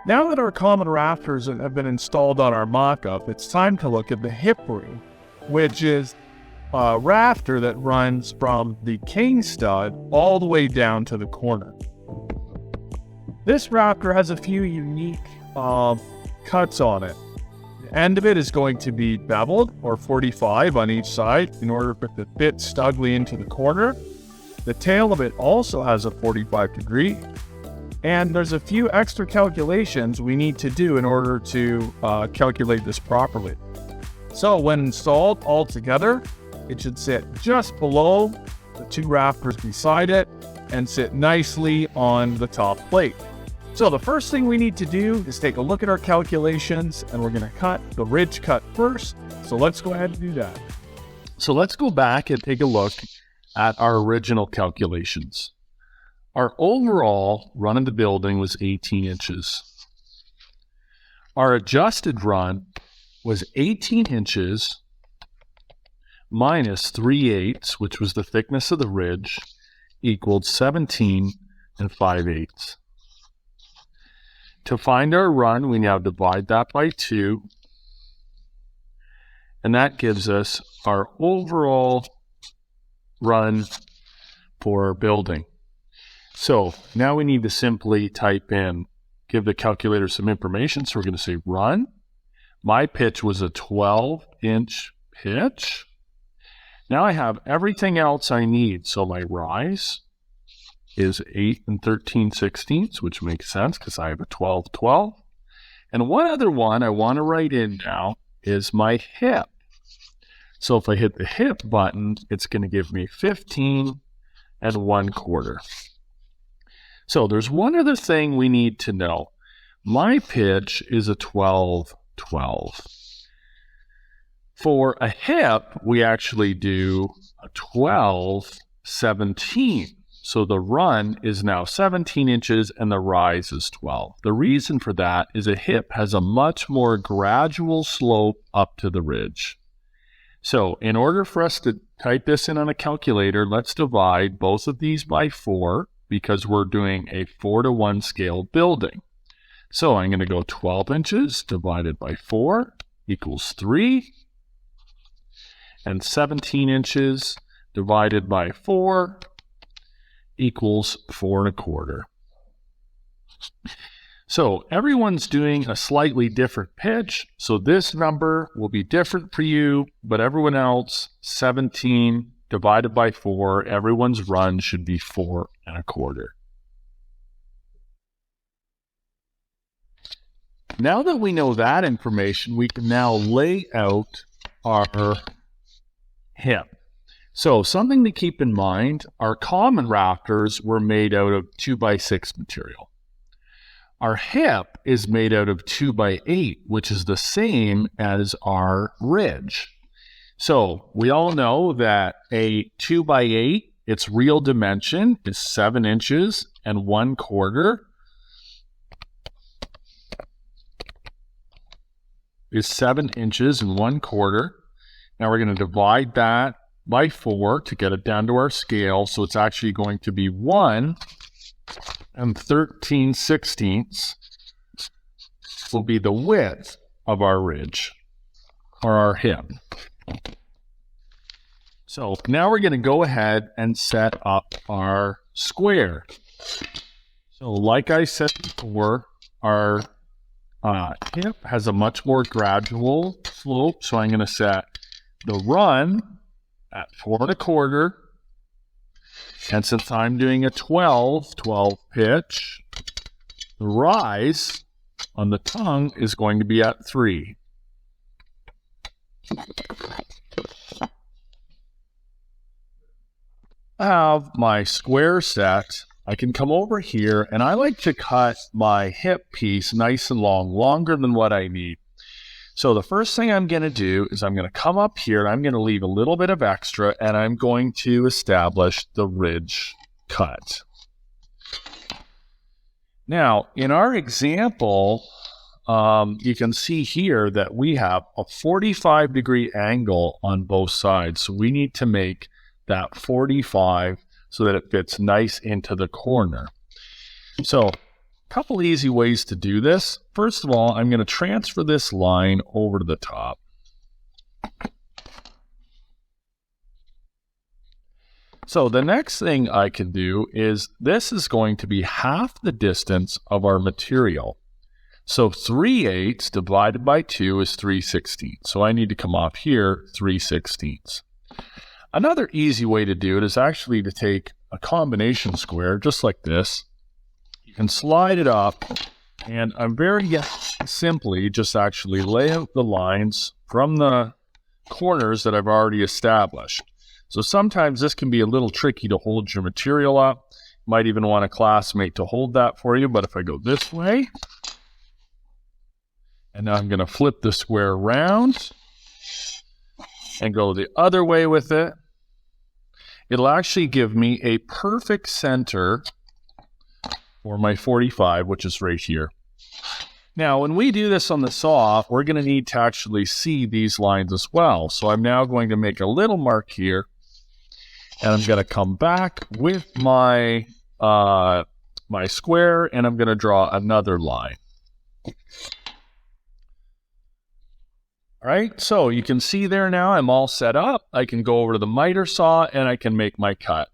Now that our common rafters have been installed on our mock-up, it's time to look at the hip ring, which is a rafter that runs from the king stud all the way down to the corner. This rafter has a few unique cuts on it. The end of it is going to be beveled, or 45 on each side, in order for it to fit snugly into the corner. The tail of it also has a 45 degree. And there's a few extra calculations we need to do in order to calculate this properly. So when installed all together, it should sit just below the two rafters beside it and sit nicely on the top plate. So the first thing we need to do is take a look at our calculations, and we're going to cut the ridge cut first. So let's go ahead and do that. So let's go back and take a look at our original calculations. Our overall run of the building was 18 inches. Our adjusted run was 18 inches minus 3/8, which was the thickness of the ridge, equaled 17 5/8. To find our run, we now divide that by 2, and that gives us our overall run for our building. So now we need to simply type in, give the calculator some information. So we're going to say run. My pitch was a 12-inch pitch. Now I have everything else I need. So my rise is 8 13/16, which makes sense because I have a 12-12. And one other one I want to write in now is my hip. So if I hit the hip button, it's going to give me 15 1/4. So there's one other thing we need to know. My pitch is a 12-12. For a hip, we actually do a 12-17. So the run is now 17 inches and the rise is 12. The reason for that is a hip has a much more gradual slope up to the ridge. So in order for us to type this in on a calculator, let's divide both of these by 4, because we're doing a 4-to-1 scale building. So I'm going to go 12 inches divided by 4 equals 3, and 17 inches divided by 4 equals 4 1/4. So everyone's doing a slightly different pitch, so this number will be different for you, but everyone else, 17 divided by 4, everyone's run should be 4 1/4. Now that we know that information, we can now lay out our hip. So something to keep in mind, our common rafters were made out of 2x6 material. Our hip is made out of 2x8, which is the same as our ridge. So we all know that a 2x8, its real dimension is 7 inches and 1/4 is 7 inches and 1/4. Now we're going to divide that by 4 to get it down to our scale. So it's actually going to be 1 13/16 will be the width of our ridge or our hip. So now we're going to go ahead and set up our square. So like I said before, our hip has a much more gradual slope. So I'm going to set the run at 4 1/4. And since I'm doing a 12-12 pitch, the rise on the tongue is going to be at 3. I have my square set. I can come over here, and I like to cut my hip piece nice and long, longer than what I need. So the first thing I'm going to do is I'm going to come up here, and I'm going to leave a little bit of extra, and I'm going to establish the ridge cut. Now, in our example, you can see here that we have a 45-degree angle on both sides. So we need to make that 45 so that it fits nice into the corner. So Couple easy ways to do this. First of all, I'm going to transfer this line over to the top. So the next thing I can do is this is going to be half the distance of our material. So 3/8 divided by 2 is 3/16. So I need to come off here 3/16. Another easy way to do it is actually to take a combination square just like this. You can slide it up, and I'm very simply just actually lay out the lines from the corners that I've already established. So sometimes this can be a little tricky to hold your material up. You might even want a classmate to hold that for you, but if I go this way, and now I'm going to flip the square around and go the other way with it, it'll actually give me a perfect center for my 45, which is right here. Now, when we do this on the saw, we're going to need to actually see these lines as well. So I'm now going to make a little mark here, and I'm going to come back with my my square, and I'm going to draw another line. All right, so you can see there now I'm all set up. I can go over to the miter saw, and I can make my cut.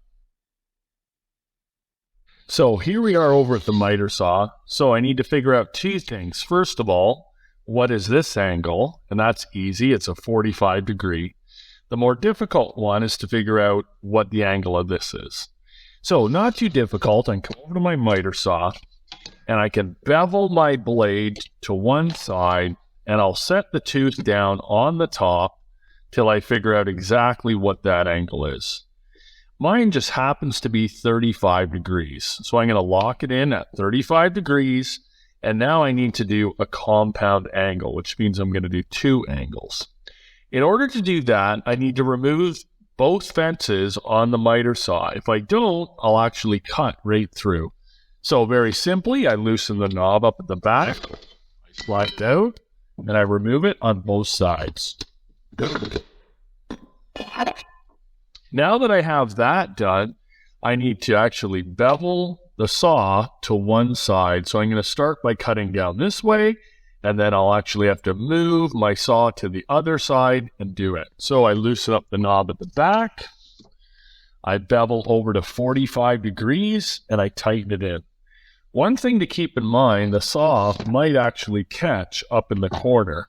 So here we are over at the miter saw. So I need to figure out two things. First of all, what is this angle? And that's easy. It's a 45 degree. The more difficult one is to figure out what the angle of this is. So not too difficult. I can come over to my miter saw, and I can bevel my blade to one side, and I'll set the tooth down on the top till I figure out exactly what that angle is. Mine just happens to be 35 degrees. So I'm going to lock it in at 35 degrees. And now I need to do a compound angle, which means I'm going to do two angles. In order to do that, I need to remove both fences on the miter saw. If I don't, I'll actually cut right through. So very simply, I loosen the knob up at the back, I slide it out, and I remove it on both sides. Now that I have that done, I need to actually bevel the saw to one side. So I'm going to start by cutting down this way, and then I'll actually have to move my saw to the other side and do it. So I loosen up the knob at the back, I bevel over to 45 degrees, and I tighten it in. One thing to keep in mind, the saw might actually catch up in the corner.